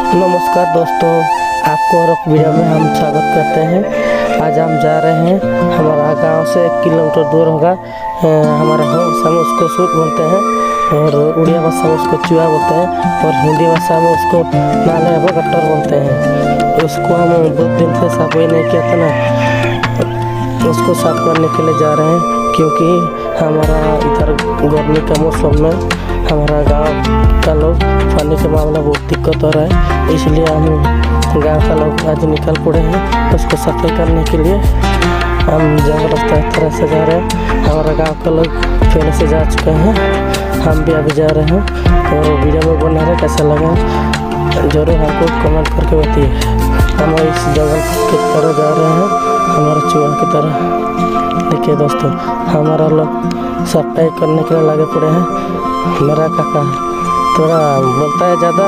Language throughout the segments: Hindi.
नमस्कार दोस्तों, आपको और एक वीडियो में हम स्वागत करते हैं। आज हम जा रहे हैं, हमारा गांव से 1 किलोमीटर दूर होगा। हमारा भाषा में उसको सूट बोलते हैं और उड़िया भाषा में उसको चूहा बोलते हैं और हिंदी भाषा में उसको नाले या गट्टर बोलते हैं। उसको हम बहुत दिन से सफाई नहीं किया था ना, उसको साफ करने के लिए जा रहे हैं क्योंकि हमारा इधर गर्मी का मौसम में हमारा गांव का लोग पानी के मामला बहुत दिक्कत हो रहा है, इसलिए हम गांव का लोग आज निकल पड़े हैं उसको सफाई करने के लिए। हम जंगल रास्ता इस तरह से जा रहे हैं। हमारा गांव का लोग पहले से जा चुके हैं, हम भी अभी जा रहे हैं और वीडियो में बना रहे। कैसा लगा जरूर हमको कमेंट करके बताइए। हम इस जंगल की तरह जा रहे हैं, हमारे चूहा की तरह। देखिए दोस्तों, हमारा लोग सफाई करने के लिए लगे पड़े हैं। मेरा काका थोड़ा बोलता है, ज़्यादा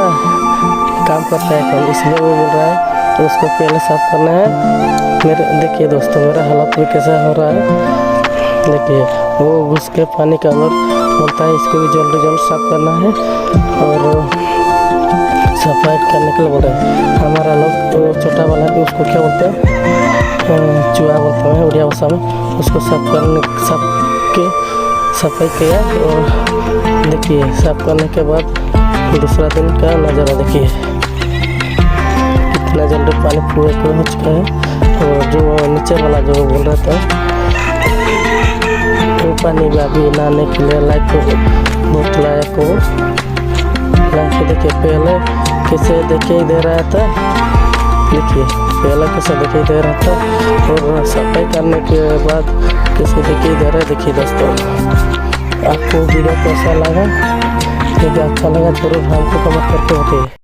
काम करता है कम, इसलिए वो बोल रहा है तो उसको पहले साफ करना है। मेरे देखिए दोस्तों, मेरा हालत भी कैसा हो रहा है। देखिए वो घुस के पानी के अंदर बोलता है इसको भी जल्द साफ करना है और सफाई करने के लिए बोल रहे हैं। हमारा लोग छोटा वाला भी उसको क्या बोलते हैं, चूहा बोलते हैं उड़िया भाषा में। उसको सफाई किया और देखिए साफ करने के बाद दूसरा दिन का नज़ारा देखिए, कितना जल्दी पानी पूरे हो चुका है। और जो नीचे वाला जो बोल रहा था वो पानी भी अभी नहाने के लिए लायक बहुत लायक हो लायक। देखिए पहले कैसे दिखाई दे रहा था, देखिए पहले कैसे दिखाई दे रहा था और सफाई करने के बाद कैसे दिखाई दे रहा है। देखिए दोस्तों, आपको वीडियो कैसा लगा? यदि अच्छा लगा जरूर हमको कमेंट करके बताइए।